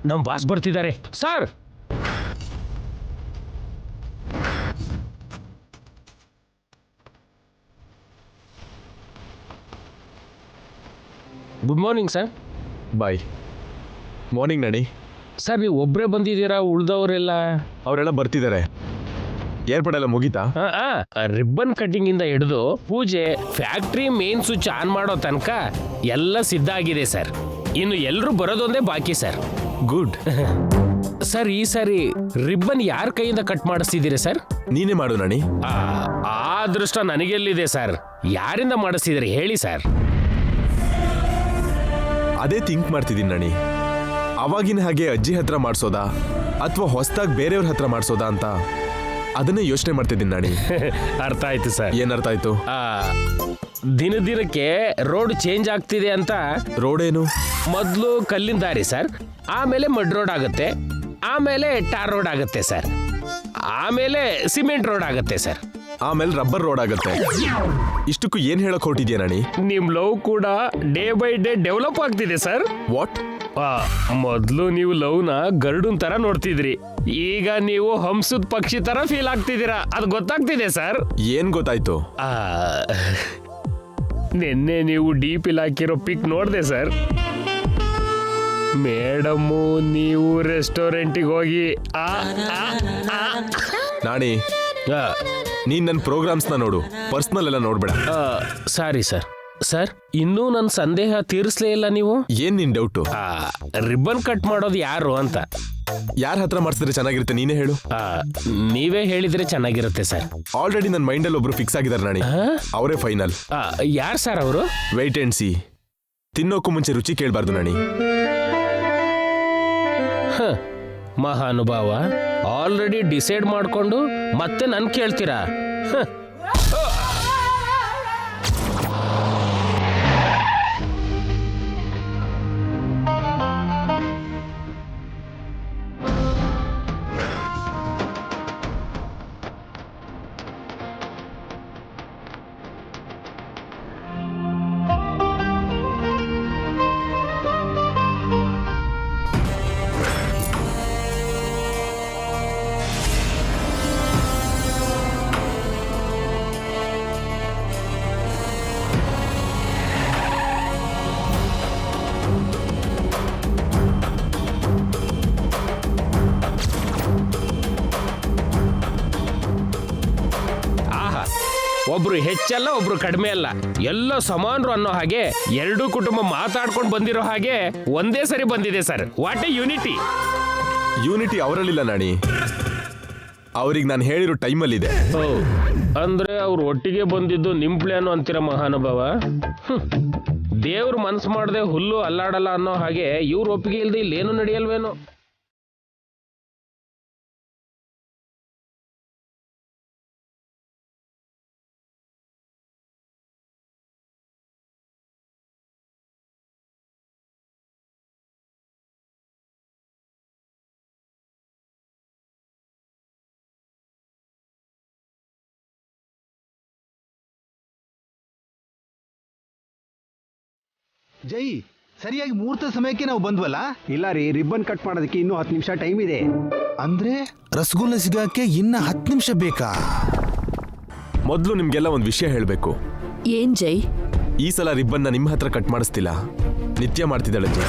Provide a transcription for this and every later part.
ನಮ್ಮ ಬಾಸ್ ಬರ್ತಿದ್ದಾರೆ sir. Good morning sir. Bye. Morning Nani. Sir ನೀವು ಒಬ್ಬರೇ ಬಂದಿದ್ದೀರಾ, ಉಳ್ದವರೆಲ್ಲ? ಅವರೆಲ್ಲ ಬರ್ತಿದ್ದಾರೆ. ಏರ್ಪಡೆಲ್ಲ ಮುಗೀತಾ? ರಿಬ್ಬನ್ ಕಟ್ಟಿಂಗ್ ಇಂದ ಹಿಡಿದು ಪೂಜೆ, ಫ್ಯಾಕ್ಟ್ರಿ ಮೇನ್ ಸ್ವಿಚ್ ಆನ್ ಮಾಡೋ ತನಕ ಎಲ್ಲ ಸಿದ್ಧ ಆಗಿದೆ ಸರ್. ಇನ್ನು ಎಲ್ಲರೂ ಬರೋದೊಂದೇ ಬಾಕಿ ಸರ್. ಗುಡ್. ಸರ್ ಈ ಸಾರಿ ರಿಬ್ಬನ್ ಯಾರ ಕೈಯಿಂದ ಕಟ್ ಮಾಡಿಸ್ತಿದ್ದೀರಿ ಸರ್? ನೀನೇ ಮಾಡು ನಣಿ. ಆ ಅದೃಷ್ಟ ನನಗೆಲ್ಲಿದೆ ಸರ್. ಯಾರಿಂದ ಮಾಡಿಸ್ತಿದ್ದೀರಿ ಹೇಳಿ ಸರ್. ಅದೇ ಥಿಂಕ್ ಮಾಡ್ತಿದ್ದೀನಿ ನಣಿ. ಅವಾಗಿನ ಹಾಗೆ ಅಜ್ಜಿ ಹತ್ರ ಮಾಡಿಸೋದಾ ಅಥವಾ ಹೊಸದಾಗಿ ಬೇರೆಯವ್ರ ಹತ್ರ ಮಾಡಿಸೋದಾ ಅಂತ ಅದನ್ನೇ ಯೋಚನೆ ಮಾಡ್ತಿದ್ದೀನಿ ನಣಿ. ಅರ್ಥ ಆಯ್ತು ಸರ್. ಏನ್ ಅರ್ಥ ಆಯ್ತು? ದಿನ ದಿನಕ್ಕೆ ರೋಡ್ ಚೇಂಜ್ ಆಗ್ತಿದೆ ಅಂತ. ರೋಡ್ ಏನು? ಮೊದಲು ಕಲ್ಲಿನ ದಾರಿ ಸರ್, ಆಮೇಲೆ ಮಡ್ ರೋಡ್ ಆಗುತ್ತೆ, ಆಮೇಲೆ ಟಾರ್ ರೋಡ್ ಆಗುತ್ತೆ ಸರ್, ಆಮೇಲೆ ಸಿಮೆಂಟ್ ರೋಡ್ ಆಗುತ್ತೆ ಸರ್, ಆಮೇಲೆ ರಬ್ಬರ್ ರೋಡ್ ಆಗುತ್ತೆ. ಇಷ್ಟಕ್ಕೂ ಏನ್ ಹೇಳಕ್ ಹೊರಟಿದ್ಯಾ ನಣಿ? ನಿಮ್ ಲವ್ ಕೂಡ ಡೇ ಬೈ ಡೇ ಡೆವಲಪ್ ಆಗ್ತಿದೆ ಸರ್. ವಾಟ್? ಮೊದ್ಲು ನೀವು ಲವ್ನ ಗರುಡನ್ ತರ ನೋಡ್ತಿದ್ರಿ, ಈಗ ನೀವು ಹಂಸದ ಪಕ್ಷಿ ತರ ಫೀಲ್ ಆಗ್ತಿದ್ದೀರಾ. ಅದು ಗೊತ್ತಾಗ್ತಿದೆ ಸರ್. ಏನ್ ಗೊತ್ತಾಯ್ತು? ನಿನ್ನೆ ನೀವು DP ಹಾಕಿರೋ ಪಿಕ್ ನೋಡ್ದೆ ಸರ್. ಮೇಡಮ್ಮು ನೀವು ರೆಸ್ಟೋರೆಂಟಿಗೆ ಹೋಗಿ ನಾಣಿ, ನೀನ್ ನನ್ನ ಪ್ರೋಗ್ರಾಮ್ಸ್ನ ನೋಡು, ಪರ್ಸನಲ್ ಎಲ್ಲ ನೋಡ್ಬೇಡ. Sorry sir. ಸರ್ ಇನ್ನೂ ನನ್ನ ಸಂದೇಹ ತೀರಿಸ್ಲೇ ಇಲ್ಲ ನೀವು. ಏನ್ ನಿನ್ ಡೌಟು? ರಿಬ್ಬನ್ ಕಟ್ ಮಾಡೋದು ಯಾರು ಅಂತ. ಯಾರ ಹತ್ರ ಮಾಡಿಸಿದ್ರೆ ಚೆನ್ನಾಗಿರುತ್ತೆ ನೀನೇ ಹೇಳು. ನೀವೇ ಹೇಳಿದ್ರೆ ಚೆನ್ನಾಗಿರುತ್ತೆ ಸರ್. ಆಲ್ರೆಡಿ ನನ್ನ ಮೈಂಡಲ್ಲಿ ಒಬ್ರು ಫಿಕ್ಸ್ ಆಗಿದ್ದಾರೆ ನಾಣಿ, ಅವರೇ ಫೈನಲ್. ಯಾರು ಸರ್ ಅವರು? Weight and C. ತಿನ್ನೋಕ್ಕೂ ಮುಂಚೆ ರುಚಿ ಕೇಳಬಾರ್ದು ನಾಣಿ. ಮಹಾನುಭಾವ, ಆಲ್ರೆಡಿ ಡಿಸೈಡ್ ಮಾಡ್ಕೊಂಡು ಮತ್ತೆ ನನ್ ಕೇಳ್ತೀರಾ? ಒಬ್ರು ಹೆಚ್ಚಲ್ಲ, ಒಬ್ರು ಕಡಿಮೆ ಅಲ್ಲ, ಎಲ್ಲ ಸಮಾನರು ಅನ್ನೋ ಹಾಗೆ ಎರಡೂ ಕುಟುಂಬ ಮಾತಾಡ್ಕೊಂಡು ಬಂದಿರೋ ಹಾಗೆ ಒಂದೇ ಸರಿ ಬಂದಿದೆ sir. What a unity. Unity ಅವರಲ್ಲಿಲ್ಲ ನಾಣಿ, ಅವ್ರಿಗೆ ನಾನು ಹೇಳಿರೋ ಟೈಮಲ್ಲಿದೆ. ಅಂದ್ರೆ ಅವ್ರು ಒಟ್ಟಿಗೆ ಬಂದಿದ್ದು ನಿಮ್ ಪ್ಲಾನು ಅಂತೀರ ಮಹಾನುಭಾವ. ದೇವ್ರು ಮನ್ಸು ಮಾಡದೆ ಹುಲ್ಲು ಅಲ್ಲಾಡಲ್ಲ ಅನ್ನೋ ಹಾಗೆ ಇವ್ರು ಒಪ್ಪಿಗೆ ಇಲ್ದೆ ಇಲ್ಲೇನು ನಡೆಯಲ್ವೇನೋ. ಜೈ, ಸರಿಯಾಗಿ ಮುಹೂರ್ತ ಸಮಯಕ್ಕೆ ನಾವು ಬಂದ್ವಲ್ಲ? ಇಲ್ಲ ರೀ, ರಿಬ್ಬನ್ ಕಟ್ ಮಾಡೋದಕ್ಕೆ ಇನ್ನೂ 10 ನಿಮಿಷ ಟೈಮ್ ಇದೆ. ಅಂದ್ರೆ ರಸಗುಲ್ಲ ಸಿಗಕ್ಕೆ ಇನ್ನ 10 ನಿಮಿಷ ಬೇಕಾ? ಮೊದಲು ನಿಮ್ಗೆಲ್ಲ ಒಂದು ವಿಷಯ ಹೇಳಬೇಕು. ಏನ್ ಜೈ? ಈ ಸಲ ರಿಬ್ಬನ್ನ ನಿಮ್ಮ ಹತ್ರ ಕಟ್ ಮಾಡಿಸ್ತಿಲ್ಲ, ನಿತ್ಯ ಮಾಡ್ತಿದ್ದಾಳೆ ಜೈ.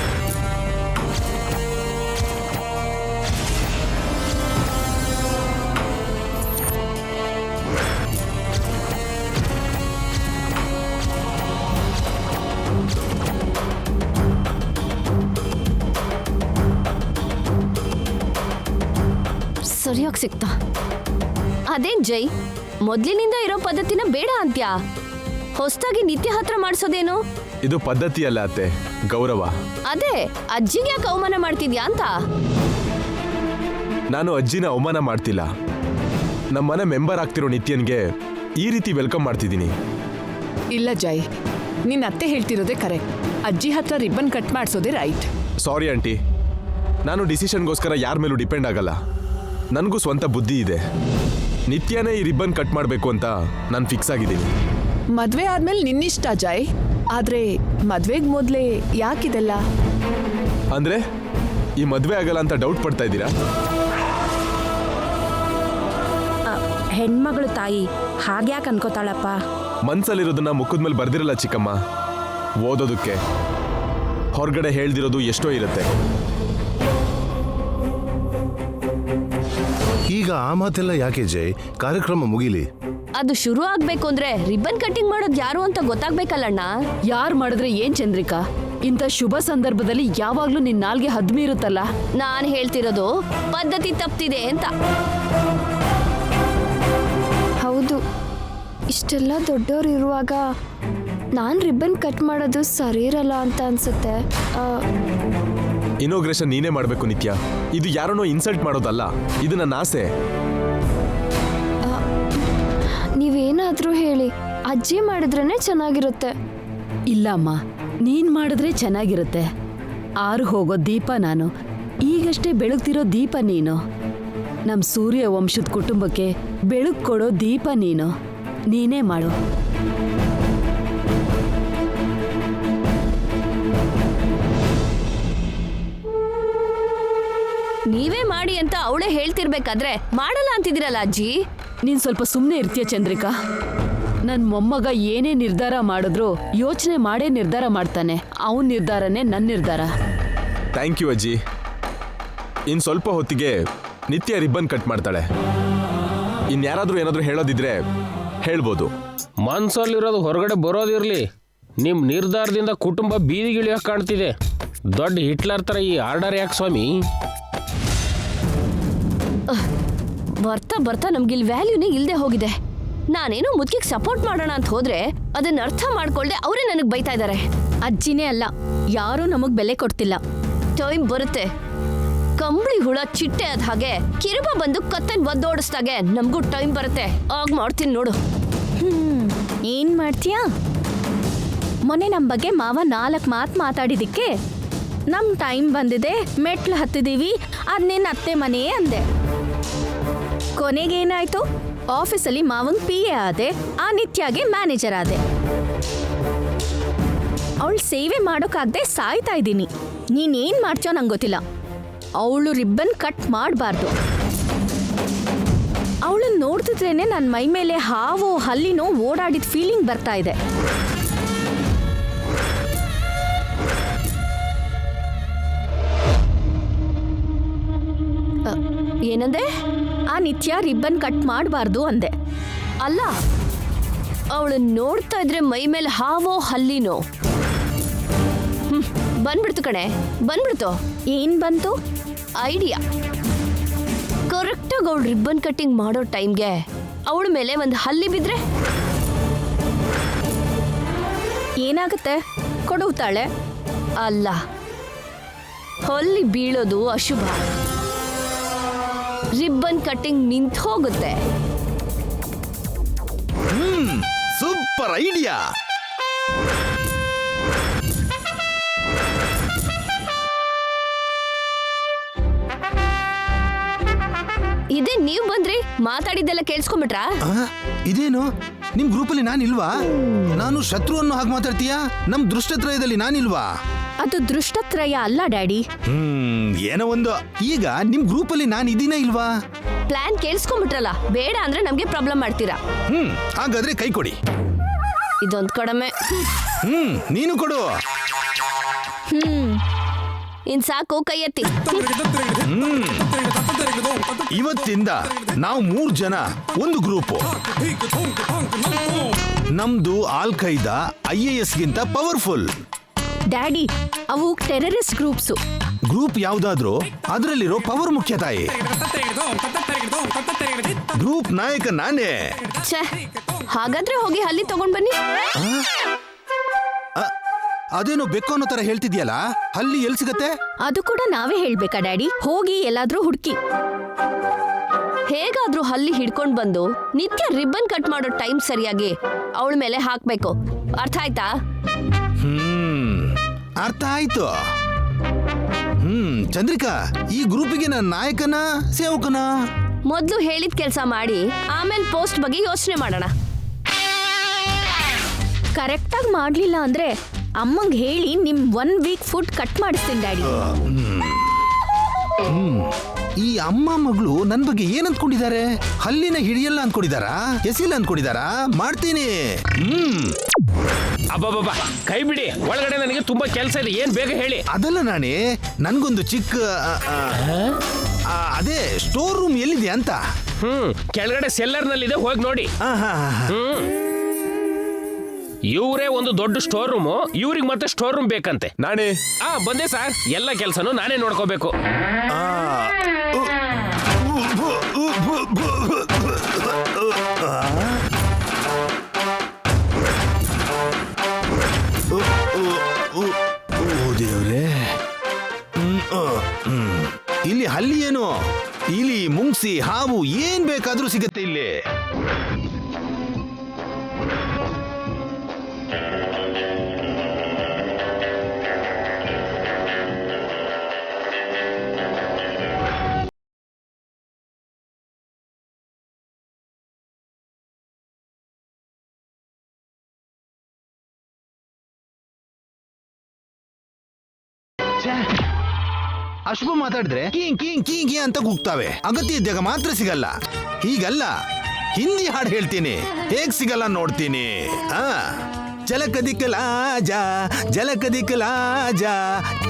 ಸರಿಯಾಗಿ ಸಿಕ್ತಾ? ಅದೇನ್ ಜೈ, ಮೊದ್ಲಿನಿಂದ ಇರೋ ಪದ್ಧತಿನ ಬೇಡ ಅಂತ್ಯಾ? ಹೊಸದಾಗಿ ನಿತ್ಯ ಹತ್ರ ಮಾಡಿಸೋದೇನು? ಇದು ಪದ್ಧತಿ ಅಲ್ಲ ಅತ್ತೆ, ಗೌರವ. ಅದೇ ಅಜ್ಜಿಗೆ ಯಾಕೆ ಅವಮಾನ ಮಾಡ್ತಿದ್ಯಾ ಅಂತ. ನಾನು ಅಜ್ಜಿನ ಅವಮಾನ ಮಾಡ್ತಿಲ್ಲ, ನಮ್ಮನೆ ಮೆಂಬರ್ ಆಗ್ತಿರೋ ನಿತ್ಯನ್ಗೆ ಈ ರೀತಿ ವೆಲ್ಕಮ್ ಮಾಡ್ತಿದ್ದೀನಿ. ಇಲ್ಲ ಜೈ, ನಿನ್ನ ಅತ್ತೆ ಹೇಳ್ತಿರೋದೇ ಕರೆಕ್ಟ್. ಅಜ್ಜಿ ಹತ್ರ ರಿಬ್ಬನ್ ಕಟ್ ಮಾಡಿಸೋದೇ ರೈಟ್. ಸಾರಿ ಆಂಟಿ, ನಾನು ಡಿಸಿಷನ್ಗೋಸ್ಕರ ಯಾರ ಮೇಲೂ ಡಿಪೆಂಡ್ ಆಗಲ್ಲ. ನನಗೂ ಸ್ವಂತ ಬುದ್ಧಿ ಇದೆ. ನಿತ್ಯನೇ ಈ ರಿಬ್ಬನ್ ಕಟ್ ಮಾಡಬೇಕು ಅಂತ ನಾನು ಫಿಕ್ಸ್ ಆಗಿದ್ದೀನಿ. ಮದ್ವೆ ಆದ್ಮೇಲೆ ನಿನ್ನಿಷ್ಟ ಜೈ, ಆದ್ರೆ ಮದ್ವೆಗ್ ಮೊದ್ಲೇ ಯಾಕಿದೆಲ್ಲ? ಅಂದ್ರೆ ಈ ಮದ್ವೆ ಆಗಲ್ಲ ಅಂತ ಡೌಟ್ ಪಡ್ತಾ ಇದ್ದೀರಾ? ಹೆಣ್ಮಗಳು ತಾಯಿ ಹಾಗ್ಯಾಕೆ ಅನ್ಕೋತಾಳಪ್ಪ? ಮನ್ಸಲ್ಲಿರೋದನ್ನ ಮುಖದ ಮೇಲೆ ಬರ್ದಿರಲ್ಲ ಚಿಕ್ಕಮ್ಮ. ಓದೋದಕ್ಕೆ ಹೊರಗಡೆ ಹೇಳ್ದಿರೋದು ಎಷ್ಟೋ ಇರುತ್ತೆ. ಈಗ ಆ ಮಾತೆಲ್ಲ ಯಾಕೆ ಜೈ? ಕಾರ್ಯಕ್ರಮ ಮುಗಿಲಿ. ಅದು ಶುರು ಆಗ್ಬೇಕು ಅಂದ್ರೆ ರಿಬ್ಬನ್ ಕಟ್ಟಿಂಗ್ ಮಾಡೋದು ಯಾರು ಅಂತ ಗೊತ್ತಾಗ್ಬೇಕಲ್ಲಣ್ಣ. ಯಾರು ಮಾಡಿದ್ರೆ ಏನ್ ಚಂದ್ರಿಕಾ? ಇಂಥ ಶುಭ ಸಂದರ್ಭದಲ್ಲಿ ಯಾವಾಗ್ಲೂ ನಿನ್ ನಾಲ್ಗೆ ಹದ್ಮೀರುತ್ತಲ್ಲ. ನಾನ್ ಹೇಳ್ತಿರೋದು ಪದ್ಧತಿ ತಪ್ತಿದೆ ಅಂತ. ಹೌದು, ಇಷ್ಟೆಲ್ಲ ದೊಡ್ಡವ್ರು ಇರುವಾಗ ನಾನು ರಿಬ್ಬನ್ ಕಟ್ ಮಾಡೋದು ಸರಿ ಇರಲ್ಲ ಅಂತ ಅನ್ಸುತ್ತೆ. ಇನೋಗ್ರೇಷನ್ ನೀನೇ ಮಾಡಬೇಕು ನಿತ್ಯ. ಇದು ಯಾರನ್ನೋ ಇನ್ಸಲ್ಟ್ ಮಾಡೋದಲ್ಲ, ಇದು ನನ್ನ ಆಸೆ. ನೀವೇನಾದ್ರೂ ಹೇಳಿ, ಅಜ್ಜಿ ಮಾಡಿದ್ರೇನೆ ಚೆನ್ನಾಗಿರುತ್ತೆ. ಇಲ್ಲಮ್ಮ, ನೀನ್ ಮಾಡಿದ್ರೆ ಚೆನ್ನಾಗಿರುತ್ತೆ. ಆರು ಹೋಗೋ ದೀಪ ನಾನು, ಈಗಷ್ಟೇ ಬೆಳಗ್ತಿರೋ ದೀಪ ನೀನು. ನಮ್ ಸೂರ್ಯ ವಂಶದ ಕುಟುಂಬಕ್ಕೆ ಬೆಳಕು ಕೊಡೋ ದೀಪ ನೀನು. ನೀನೇ ಮಾಡು. ನೀವೇ ಮಾಡಿ ಅಂತ ಅವಳೇ ಹೇಳ್ತಿರ್ಬೇಕಾದ್ರೆ ಮಾಡಲ್ಲ ಅಂತಿದ್ದೀರಲ್ಲ ಅಜ್ಜಿ. ನೀನ್ ಸ್ವಲ್ಪ ಸುಮ್ಮನೆ ಇರ್ತೀಯ ಚಂದ್ರಿಕಾ? ನನ್ ಮೊಮ್ಮಗ ಏನೇ ನಿರ್ಧಾರ ಮಾಡಿದ್ರು ಯೋಚನೆ ಮಾಡೇ ನಿರ್ಧಾರ ಮಾಡ್ತಾನೆ. ಅವನ್ ನಿರ್ಧಾರನೇ ನನ್ನ ನಿರ್ಧಾರ. ಥ್ಯಾಂಕ್ ಯು ಅಜ್ಜಿ. ಇನ್ ಸ್ವಲ್ಪ ಹೊತ್ತಿಗೆ ನಿತ್ಯ ರಿಬ್ಬನ್ ಕಟ್ ಮಾಡ್ತಾಳೆ. ಇನ್ಯಾರಾದ್ರೂ ಏನಾದ್ರೂ ಹೇಳೋದಿದ್ರೆ ಹೇಳ್ಬೋದು. ಮನ್ಸಲ್ಲಿರೋದು ಹೊರಗಡೆ ಬರೋದಿರ್ಲಿ, ನಿಮ್ ನಿರ್ಧಾರದಿಂದ ಕುಟುಂಬ ಬೀದಿಗಿಳಿಯೋಕೆ ಕಾಣ್ತಿದೆ. ದೊಡ್ಡ ಹಿಟ್ಲರ್ ತರ ಈ ಆರ್ಡರ್ ಯಾಕೆ ಸ್ವಾಮಿ? ಬರ್ತಾ ಬರ್ತಾ ನಮ್ಗಿಲ್ ವ್ಯಾಲ್ಯೂನೇ ಇಲ್ದೆ ಹೋಗಿದೆ. ನಾನೇನೋ ಮುದ್ಕಿಗೆ ಸಪೋರ್ಟ್ ಮಾಡೋಣ ಅಂತ ಹೋದ್ರೆ ಅದನ್ನ ಅರ್ಥ ಮಾಡ್ಕೊಳ್ದೆ ಅವರೇ ನನಗ್ ಬೈತಾ ಇದ್ದಾರೆ. ಅಜ್ಜಿನೇ ಅಲ್ಲ, ಯಾರೂ ನಮಗ್ ಬೆಲೆ ಕೊಡ್ತಿಲ್ಲ. ಟೈಮ್ ಬರುತ್ತೆ, ಕಂಬಳಿ ಹುಳ ಚಿಟ್ಟೆ ಅದ್ ಹಾಗೆ ಕಿರುಬ ಬಂದು ಕತ್ತನ್ ಒದ್ದೋಡಿಸ್ದಾಗೆ ನಮಗೂ ಟೈಮ್ ಬರುತ್ತೆ. ಆಗ ಮಾಡ್ತೀನಿ ನೋಡು. ಏನ್ ಮಾಡ್ತೀಯಾ? ಮೊನ್ನೆ ನಮ್ ಬಗ್ಗೆ ಮಾವ 4 ಮಾತು ಮಾತಾಡಿದಿಕ್ಕೆ ನಮ್ ಟೈಮ್ ಬಂದಿದೆ, ಮೆಟ್ಲು ಹತ್ತಿದೀವಿ, ಅದ್ ನಿನ್ನ ಅತ್ತೆ ಮನೆ ಅಂದೆ. ಕೊನೆಗೇನಾಯ್ತು? ಆಫೀಸಲ್ಲಿ ಮಾವಂಗ್ PA ಆದೆ, ಆ ನಿತ್ಯಾಗೆ ಮ್ಯಾನೇಜರ್ ಆದೆ. ಅವಳು ಸೇವೆ ಮಾಡೋಕ್ಕಾಗದೆ ಸಾಯ್ತಾ ಇದ್ದೀನಿ. ನೀನೇನ್ ಮಾಡ್ತೀಯೋ ನಂಗೆ ಗೊತ್ತಿಲ್ಲ. ಅವಳು ರಿಬ್ಬನ್ ಕಟ್ ಮಾಡಬಾರ್ದು. ಅವಳನ್ನ ನೋಡ್ತಿದ್ರೇನೆ ನನ್ನ ಮೈ ಮೇಲೆ ಹಾವೋ ಹಲ್ಲಿನೋ ಓಡಾಡಿದ ಫೀಲಿಂಗ್ ಬರ್ತಾ ಇದೆ. ಏನಂದೆ? ಆ ನಿತ್ಯ ರಿಬ್ಬನ್ ಕಟ್ ಮಾಡಬಾರ್ದು ಅಂದೆ. ಅಲ್ಲ, ಅವಳನ್ನ ನೋಡ್ತಾ ಇದ್ರೆ ಮೈ ಮೇಲೆ ಹಾವೋ ಹಲ್ಲಿನೋ. ಬಂದ್ಬಿಡ್ತು ಕಣೆ, ಬಂದ್ಬಿಡ್ತು. ಏನ್ ಬಂತು? ಐಡಿಯಾ. ಕರೆಕ್ಟಾಗಿ ಅವಳು ರಿಬ್ಬನ್ ಕಟ್ಟಿಂಗ್ ಮಾಡೋ ಟೈಮ್ಗೆ ಅವಳ ಮೇಲೆ ಒಂದು ಹಲ್ಲಿ ಬಿದ್ರೆ ಏನಾಗುತ್ತೆ? ಕೊಡುತ್ತಾಳೆ. ಅಲ್ಲ, ಹಲ್ಲಿ ಬೀಳೋದು ಅಶುಭ. ರಿಬ್ಬನ್ ಕಟ್ಟಿಂಗ್ ನಿಂತು ಹೋಗುತ್ತೆ. Super idea. ಇದೇ ನೀವ್ ಬಂದ್ರಿ, ಮಾತಾಡಿದ್ದೆಲ್ಲ ಕೇಳಿಸ್ಕೊಂಡ್ಬಿಟ್ರಾ? ಇದೇನು ನಿಮ್ ಗ್ರೂಪಲ್ಲಿ ನಾನಿಲ್ವಾ? ನಾನು ಶತ್ರು ಅನ್ನೋ ಹಾಗೆ ಮಾತಾಡ್ತೀಯಾ? ನಮ್ ದೃಷ್ಟತ್ರಯದಲ್ಲಿ ನಾನಿಲ್ವಾ? ಅದು ದೃಷ್ಟತ್ರಯ ಅಲ್ಲ ಡ್ಯಾಡಿ. ಏನೋ ಒಂದು. ಈಗ ನಿಮ್ ಗ್ರೂಪಲ್ಲಿ ನಾನು ಇದೀನ ಇಲ್ವಾ? ಪ್ಲಾನ್ ಕೇಳಿಸ್ಕೊಂಡ್ಬಿಟ್ರಲ್ಲ, ಬೇಡ ಅಂದ್ರೆ ನಮ್ಗೆ ಪ್ರಾಬ್ಲಮ್ ಮಾಡ್ತೀರಾ. ಹಾಗಾದ್ರೆ ಕೈ ಕೊಡಿ. ಇದೊಂದು ಕಡಿಮೆ. ನೀನು ಕೊಡು. ಇನ್ ಸಾಕು, ಕೈ ಎತ್ತಿ. ಇವತ್ತಿಂದ ನಾವು 3 ಜನ ಒಂದು ಗ್ರೂಪ್. ನಮ್ದು ಆಲ್ ಖೈದಾ IAS ಗಿಂತ ಪವರ್ಫುಲ್. ಡ್ಯಾಡಿ, ಅವು ಟೆರರಿಸ್ಟ್ ಗ್ರೂಪ್ಸು. ಗ್ರೂಪ್ ಯಾವ್ದಾದ್ರೂ ಅದರಲ್ಲಿರೋ ಪವರ್ ಮುಖ್ಯ ತಾಯಿ. ಗ್ರೂಪ್ ನಾಯಕ ನಾನೇ. ಛೇ, ಹಾಗಾದ್ರೆ ಹೋಗಿ ಹಲ್ಲಿ ತಗೊಂಡ್ ಬನ್ನಿ. ಅದೇನೋ ಬೆಕ್ಕು ಅನ್ನೋ ತರ ಹೇಳ್ತಿದ್ಯಲ್ಲ, ಹಲ್ಲಿ ಎಲ್ಲಿ ಸಿಗತ್ತೆ? ಅದು ಕೂಡ ನಾವೇ ಹೇಳ್ಬೇಕಾ ಡ್ಯಾಡಿ? ಹೋಗಿ ಎಲ್ಲಾದ್ರೂ ಹುಡುಕಿ. ಹೇಗಾದ್ರೂ ಹಲ್ಲಿ ಹಿಡ್ಕೊಂಡ್ ಬಂದು ನಿತ್ಯ ರಿಬ್ಬನ್ ಕಟ್ ಮಾಡೋ ಟೈಮ್ ಸರಿಯಾಗಿ ಅವಳ ಮೇಲೆ ಹಾಕ್ಬೇಕು. ಅರ್ಥ ಆಯ್ತಾ? ಅರ್ಥ ಆಯ್ತು. ಚಂದ್ರಿಕಾ, ಈ ಗ್ರೂಪಿಗೆ ನಾನು ನಾಯಕನ ಸೇವಕನ? ಮೊದ್ಲು ಹೇಳಿದ ಕೆಲಸ ಮಾಡಿ ಆಮೇಲೆ ಪೋಸ್ಟ್ ಬಗ್ಗೆ ಯೋಚನೆ ಮಾಡೋಣ. ಕರೆಕ್ಟಾಗಿ ಮಾಡ್ಲಿಲ್ಲ ಅಂದ್ರೆ ಅಮ್ಮಂಗ್ ಹೇಳಿ ನಿಮ್ 1 ವೀಕ್ ಫುಡ್ ಕಟ್ ಮಾಡಿಸ್ತೀನಿ ಡ್ಯಾಡಿ. ಈ ಅಮ್ಮ ಮಗಳು ನನ್ ಬಗ್ಗೆ ಏನ್ ಅಂದ್ಕೊಂಡಿದ್ದಾರೆ? ಹಲ್ಲಿನ ಹಿಡಿಯಲ್ಲ ಅಂದ್ಕೊಂಡಿದಾರಾ? ಎಸಿಲ್ಲ ಅಂದ್ಕೊಂಡಿದಾರಾ? ಮಾಡ್ತೀನಿ. ಅಬ್ಬಬ್ಬಬ್ಬ, ಕೈ ಬಿಡಿ, ಒಳಗಡೆ ನನಗೆ ತುಂಬಾ ಕೆಲಸ ಇದೆ. ಏನ್ ಬೇಗ ಹೇಳಿ. ಅದಲ್ಲ ನಾನೇ, ನನ್ಗೊಂದು ಚಿಕ್ಕ ಅದೇ ಸ್ಟೋರ್ ರೂಮ್ ಎಲ್ಲಿದೆ ಅಂತ. ಕೆಳಗಡೆ ಸೆಲ್ಲರ್ ನಲ್ಲಿದೆ, ಹೋಗಿ ನೋಡಿ. ಇವರೇ ಒಂದು ದೊಡ್ಡ ಸ್ಟೋರ್ ರೂಮು, ಇವ್ರಿಗೆ ಮತ್ತೆ ಸ್ಟೋರ್ ರೂಮ್ ಬೇಕಂತೆ. ನಾನೇ ಬಂದೆ ಸರ್, ಎಲ್ಲ ಕೆಲಸನೂ ನಾನೇ ನೋಡ್ಕೋಬೇಕು. ದೇವ್ರೆ, ಇಲ್ಲಿ ಹಲ್ಲಿ ಏನು, ಇಲಿ, ಮುಂಗ್ಸಿ, ಹಾವು ಏನ್ ಬೇಕಾದ್ರೂ ಸಿಗತ್ತೆ ಇಲ್ಲಿ. ಅಶುಭ ಮಾತಾಡಿದ್ರೆ ಕೀಂಗ್ ಕೀಂಗ್ ಕೀಂಗ್ ಅಂತ ಕೂಗ್ತಾವೆ. ಅಗತ್ಯ ಇದ್ದಾಗ ಮಾತ್ರ ಸಿಗಲ್ಲ. ಹೀಗಲ್ಲ, ಹಿಂದಿ ಹಾಡು ಹೇಳ್ತೀನಿ, ಹೇಗ್ ಸಿಗಲ್ಲ ನೋಡ್ತೀನಿ. ಜಲಕ ದಿಕ್ಕಲಾಜಾ, ಜಲಕ ದಿಕ್ಕಲಾಜಾ,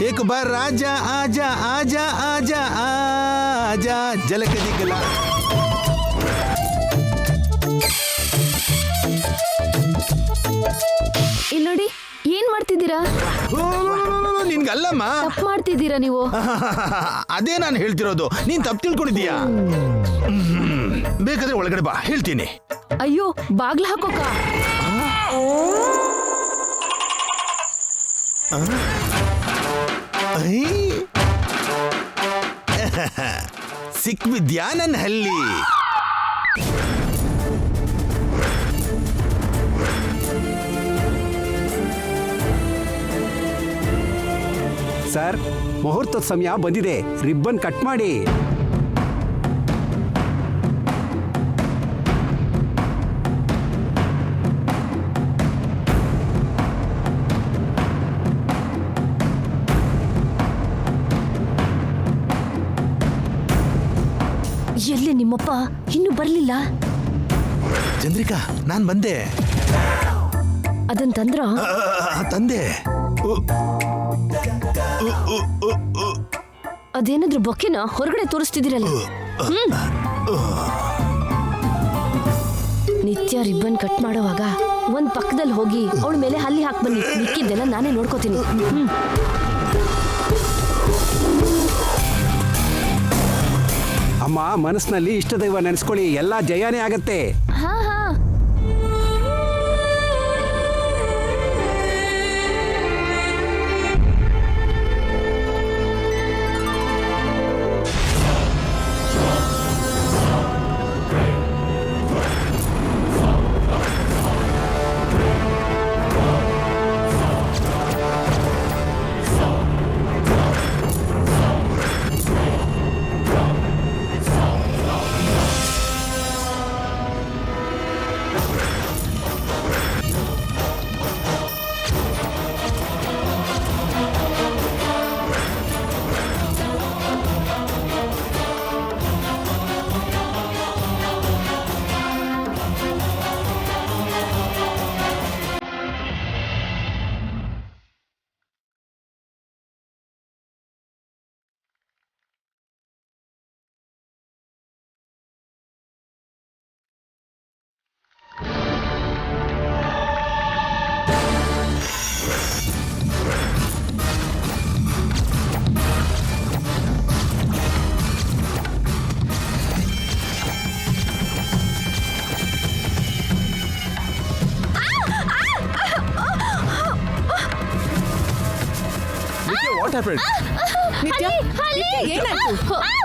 ಏಕ್ ಬಾರ್ ರಾಜಾ ಆಜಾ ಆಜಾ ಆಜಾ ಆಜಾ, ಜಲಕ ದಿಕ್ಕಲಾ. ಇಲ್ಲಿ ನೋಡಿ, ಏನ್ ಮಾಡ್ತಿದ್ದೀರಾ? ನಿನ್ಗಲ್ಲಮ್ಮ, ತಪ್ಪು ಮಾಡ್ತಿದ್ದೀರಾ ನೀವು. ಅದೇ ನಾನು ಹೇಳ್ತಿರೋದು, ನೀನ್ ತಪ್ಪು ತಿಳ್ಕೊಂಡಿದೀಯಾ. ಬೇಕಾದ್ರೆ ಒಳಗಡೆ ಬಾ, ಹೇಳ್ತೀನಿ. ಅಯ್ಯೋ, ಬಾಗ್ಲ ಹಾಕೋಕ. ಸಿಕ್ಬಿದ್ಯಾ ನನ್ನ ಹಲ್ಲಿ? ಸರ್, ಮುಹೂರ್ತದ ಸಮಯ ಬಂದಿದೆ, ರಿಬ್ಬನ್ ಕಟ್ ಮಾಡಿ. ಎಲ್ಲಿ ನಿಮ್ಮಪ್ಪ ಇನ್ನು ಬರ್ಲಿಲ್ಲ? ಚಂದ್ರಿಕಾ, ನಾನ್ ಬಂದೆ. ಅದನ್ ತಂದ್ರ? ತಂದೆ. ಅದೇನಾದ್ರೂ ಬೊಕ್ಕೆನ ಹೊರಗಡೆ ತೋರಿಸ್ತಿದ್ದೀರಲ್ಲ. ನಿತ್ಯ ರಿಬ್ಬನ್ ಕಟ್ ಮಾಡೋವಾಗ ಒಂದ್ ಪಕ್ಕದಲ್ಲಿ ಹೋಗಿ ಅವಳ ಮೇಲೆ ಹಲ್ಲಿ ಹಾಕ್ ಬನ್ನಿ. ಮಿಕ್ಕಿದ್ದೆಲ್ಲ ನಾನೇ ನೋಡ್ಕೋತೀನಿ. ಅಮ್ಮ, ಮನಸ್ಸಿನಲ್ಲಿ ಇಷ್ಟ ದೈವ ನೆನೆಸ್ಕೊಳ್ಳಿ, ಎಲ್ಲ ಜಯನೇ ಆಗತ್ತೆ. ಹಾ ಹಾ.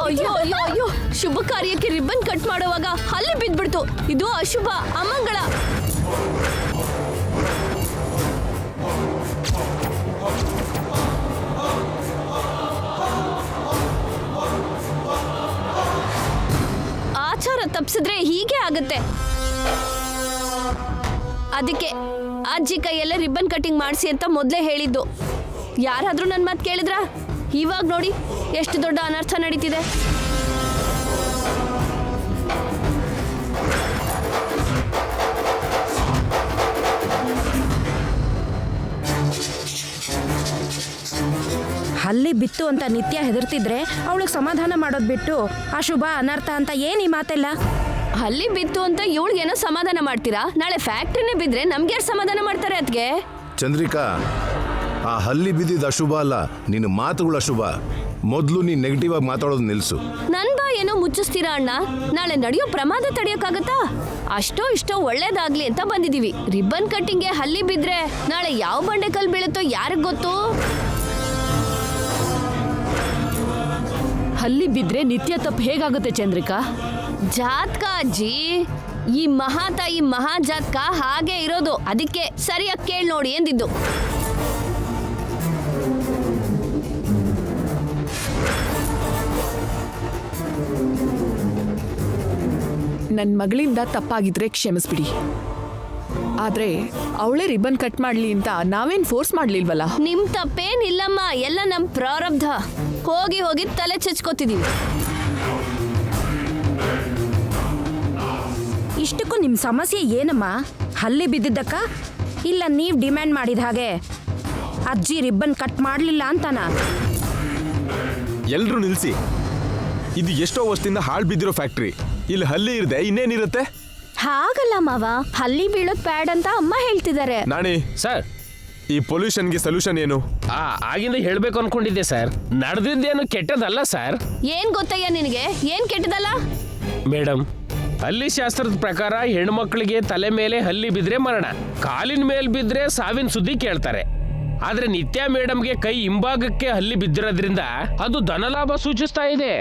ಅಯ್ಯೋ ಅಯ್ಯೋ ಅಯ್ಯೋ, ಶುಭ ಕಾರ್ಯಕ್ಕೆ ರಿಬ್ಬನ್ ಕಟ್ ಮಾಡುವಾಗ ಹಲ್ಲಿ ಬಿದ್ದ್ಬಿಡ್ತು. ಇದು ಅಶುಭ, ಅಮಂಗಳ. ಆಚಾರ ತಪ್ಪಿಸಿದ್ರೆ ಹೀಗೆ ಆಗತ್ತೆ. ಅದಕ್ಕೆ ಅಜ್ಜಿ ಕೈಯಲ್ಲೇ ರಿಬ್ಬನ್ ಕಟಿಂಗ್ ಮಾಡಿಸಿ ಅಂತ ಮೊದಲೇ ಹೇಳಿದ್ದು. ಯಾರಾದ್ರೂ ನನ್ನ ಮಾತು ಕೇಳಿದ್ರಾ? ಇವಾಗ ನೋಡಿ ಎಷ್ಟು ದೊಡ್ಡ ಅನರ್ಥ ನಡೀತಿದೆ. ಹಲ್ಲಿ ಬಿತ್ತು ಅಂತ ನಿತ್ಯ ಹೆದರ್ತಿದ್ರೆ ಅವಳಿಗೆ ಸಮಾಧಾನ ಮಾಡೋದ್ ಬಿಟ್ಟು ಅಶುಭ ಅನರ್ಥ ಅಂತ ಏನ್ ಈ ಮಾತೆಲ್ಲ? ಹಲ್ಲಿ ಬಿತ್ತು ಅಂತ ಇವಳಿಗೇನೋ ಸಮಾಧಾನ ಮಾಡ್ತೀರಾ, ನಾಳೆ ಫ್ಯಾಕ್ಟ್ರಿನೇ ಬಿದ್ರೆ ನಮ್ಗೆ ಯಾರು ಸಮಾಧಾನ ಮಾಡ್ತಾರೆ ಅದ್ಗೆ? ಚಂದ್ರಿಕಾ, ಆ ಹಲ್ಲಿ ಬಿದ್ದಿದ್ದು ಅಶುಭ ಅಲ್ಲ, ನಿನ್ನ ಮಾತುಗಳು ಅಶುಭ. ಮೊದಲು ನೀನು ನೆಗೆಟಿವ್ ಆಗಿ ಮಾತಾಡೋದು ನಿಲ್ಲಿಸು. ನನ್ ಬಾ ಏನೋ ಮುಚ್ಚಿಸ್ತೀರಾ ಅಣ್ಣ? ನಾಳೆ ನಡೆಯೋ ಪ್ರಮಾದ ತಡೆಯೋಕ್ಕಾಗತ್ತಾ? ಅಷ್ಟೋ ಇಷ್ಟೋ ಒಳ್ಳೇದಾಗ್ಲಿ ಅಂತ ಬಂದಿದೀವಿ. ರಿಬ್ಬನ್ ಕಟ್ಟಿಂಗ್ಗೆ ಹಲ್ಲಿ ಬಿದ್ರೆ ನಾಳೆ ಯಾವ ಬಂಡೆ ಕಲ್ ಬೀಳುತ್ತೋ ಯಾರಿಗ್ ಗೊತ್ತು? ಹಲ್ಲಿ ಬಿದ್ರೆ ನಿತ್ಯ ತಪ್ಪು ಹೇಗಾಗುತ್ತೆ ಚಂದ್ರಿಕಾ? ಜಾತ್ಕ ಅಜ್ಜಿ, ಈ ಮಹಾತಾಯಿ ಮಹಾ ಜಾತ್ಕ ಹಾಗೆ ಇರೋದು. ಅದಕ್ಕೆ ಸರಿಯಾಗಿ ಕೇಳಿ ನೋಡಿ ಎಂದಿದ್ದು. ನನ್ನ ಮಗಳಿಂದ ತಪ್ಪಾಗಿದ್ರೆ ಕ್ಷಮಿಸ್ಬಿಡಿ. ಆದ್ರೆ ಅವಳೇ ರಿಬ್ಬನ್ ಕಟ್ ಮಾಡ್ಲಿ ಅಂತ ನಾವೇನ್ ಫೋರ್ಸ್ ಮಾಡ್ಲಿಲ್ವಲ್ಲ. ನಿಮ್ ತಪ್ಪೇನಿಲ್ಲಮ್ಮ, ಎಲ್ಲ ನಮ್ ಪ್ರಾರಬ್ಧ. ಹೋಗಿ ಹೋಗಿ ತಲೆ ಚಚ್ಕೋತಿದೀವಿ. ಇಷ್ಟಕ್ಕೂ ನಿಮ್ ಸಮಸ್ಯೆ ಏನಮ್ಮ? ಹಲ್ಲಿ ಬಿದ್ದಿದ್ದಕ್ಕ? ಇಲ್ಲ ನೀವ್ ಡಿಮ್ಯಾಂಡ್ ಮಾಡಿದ ಹಾಗೆ ಅಜ್ಜಿ ರಿಬ್ಬನ್ ಕಟ್ ಮಾಡ್ಲಿಲ್ಲ ಅಂತಾನ? ಎಲ್ರೂ ನಿಲ್ಸಿ. ಇದು ಎಷ್ಟೋ ವರ್ಷದಿಂದ ಹಾಳು ಬಿದ್ದಿರೋ ಫ್ಯಾಕ್ಟ್ರಿ. ಇಲ್ಲಿ ಹಲ್ಲಿ ಇರದೆ ಇನ್ನೇನಿರುತ್ತೆ? ಹಾಗಲ್ಲ ಮಾವ, ಹಲ್ಲಿ ಬೀಳೋದ್ ಬ್ಯಾಡ್ ಅಂತ ಅಮ್ಮ ಹೇಳ್ತಿದ್ದಾರೆ. ನಾಣಿ ಸರ್, ಈ ಪೊಲ್ಯೂಷನ್ಗೆ ಸೊಲ್ಯೂಷನ್ ಏನು? ಆಗಿಂದ ಹೇಳ್ಬೇಕು ಅನ್ಕೊಂಡಿದ್ದೆ ಸರ್. ನಡೆದಿದ್ದೇನು ಕೆಟ್ಟದಲ್ಲ ಸರ್. ಏನ್ ಗೊತ್ತಯ್ಯ ನಿನಗೆ? ಏನ್ ಕೆಟ್ಟದಲ್ಲ? ಮೇಡಮ್, ಹಲ್ಲಿ ಶಾಸ್ತ್ರದ ಪ್ರಕಾರ ಹೆಣ್ಮಕ್ಳಿಗೆ ತಲೆ ಮೇಲೆ ಹಲ್ಲಿ ಬಿದ್ರೆ ಮರಣ, ಕಾಲಿನ ಮೇಲೆ ಬಿದ್ರೆ ಸಾವಿನ ಸುದ್ದಿ ಕೇಳ್ತಾರೆ. ಆದ್ರೆ ನಿತ್ಯ ಮೇಡಮ್ಗೆ ಕೈ ಹಿಂಭಾಗಕ್ಕೆ ಹಲ್ಲಿ ಬಿದ್ದಿರೋದ್ರಿಂದ ಅದು ಧನಲಾಭ ಸೂಚಿಸ್ತಾ ಇದೆ.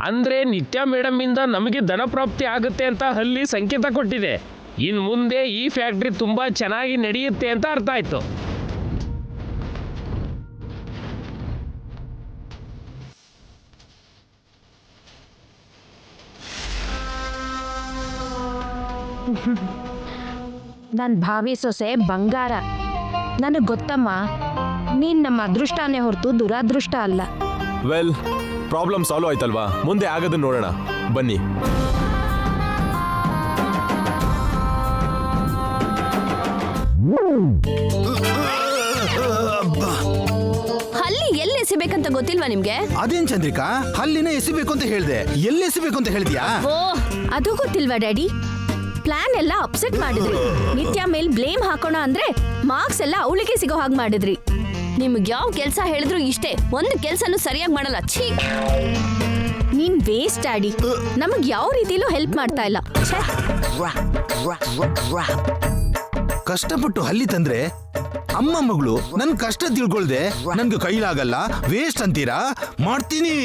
ಅಂದ್ರೆ ನಿತ್ಯ ಮೇಡಮ್ ಇಂದ ನಮಗೆ ಧನ ಪ್ರಾಪ್ತಿ ಆಗುತ್ತೆ ಅಂತ ಹಲ್ಲಿ ಸಂಕೇತ ಕೊಟ್ಟಿದೆ. ಇನ್ ಮುಂದೆ ಈ ಫ್ಯಾಕ್ಟ್ರಿ ತುಂಬಾ ಚೆನ್ನಾಗಿ ನಡೆಯುತ್ತೆ ಅಂತ ಅರ್ಥ ಆಯ್ತು. ನನ್ ಭಾವಿ ಸೊಸೆ ಬಂಗಾರ. ನನಗ್ ಗೊತ್ತಮ್ಮ, ನೀನ್ ನಮ್ಮ ಅದೃಷ್ಟನೇ ಹೊರತು ದುರಾದೃಷ್ಟ ಅಲ್ಲ. ವೆಲ್, ಪ್ರಾಬ್ಲಮ್ ಸಾಲ್ವ್ ಆಯ್ತಲ್ವಾ? ಮುಂದೆ ಆಗೋದನ್ನ ನೋಡೋಣ ಬನ್ನಿ. ಹಲ್ಲಿ ಎಲ್ಲಿ ಎಸಿಬೇಕಂತ ಗೊತ್ತಿಲ್ವಾ ನಿಮ್ಗೆ? ಅದೇನ್ ಚಂದ್ರಿಕಾ, ಹಲ್ಲಿನ ಎಸಿಬೇಕು ಅಂತ ಹೇಳ್ದೆ, ಎಲ್ಲಿ ಎಸಿಬೇಕು ಅಂತ ಹೇಳ್ತೀಯಾ? ಓ, ಅದು ಗೊತ್ತಿಲ್ವಾ ಡ್ಯಾಡಿ? ಪ್ಲಾನ್ ಎಲ್ಲ ಅಪ್ಸೆಟ್ ಮಾಡಿದ್ರಿ. ನಿತ್ಯ ಮೇಲ್ ಬ್ಲೇಮ್ ಹಾಕೋಣ ಅಂದ್ರೆ ಮಾರ್ಕ್ಸ್ ಎಲ್ಲ ಅವಳಿಗೆ ಸಿಗೋ ಹಾಗೆ ಮಾಡಿದ್ರಿ. ನಿಮ್ಗೆ ಯಾವ ಕೆಲ್ಸ ಹೇಳಿದ್ರು ಇಷ್ಟೇ, ಒಂದು ಕೆಲ್ಸನೂ ಸರಿಯಾಗಿ ಮಾಡಲ್ಲ. ಛೀ, ನೀನ್ ವೇಸ್ಟ್ ಡ್ಯಾಡಿ, ನಮಗ್ ಯಾವ ರೀತಿಲೂ ಹೆಲ್ಪ್ ಮಾಡ್ತಾ ಇಲ್ಲ. ಕಷ್ಟಪಟ್ಟು ಹಲ್ಲಿ ತಂದ್ರೆ ಅಮ್ಮ ಮಗಳು ನನ್ ಕಷ್ಟ ತಿಳ್ಕೊಳ್ದೆ ನನ್ಗೆ ಕೈಲಾಗಲ್ಲ, ವೇಸ್ಟ್ ಅಂತೀರಾ? ಮಾಡ್ತೀನಿ.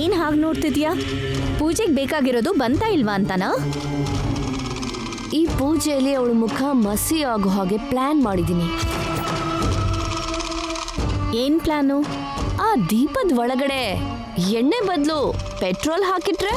ಏನ್ ಹಾಗೆ ನೋಡ್ತಿದ್ಯಾ? ಪೂಜೆಗೆ ಬೇಕಾಗಿರೋದು ಬಂತಾ ಇಲ್ವಾ ಅಂತಾನ? ಈ ಪೂಜೆಯಲ್ಲಿ ಅವಳ ಮುಖ ಮಸಿ ಆಗೋ ಹಾಗೆ ಪ್ಲಾನ್ ಮಾಡಿದೀನಿ. ಏನ್ ಪ್ಲಾನು? ಆ ದೀಪದ ಒಳಗಡೆ ಎಣ್ಣೆ ಬದಲು ಪೆಟ್ರೋಲ್ ಹಾಕಿಟ್ರೆ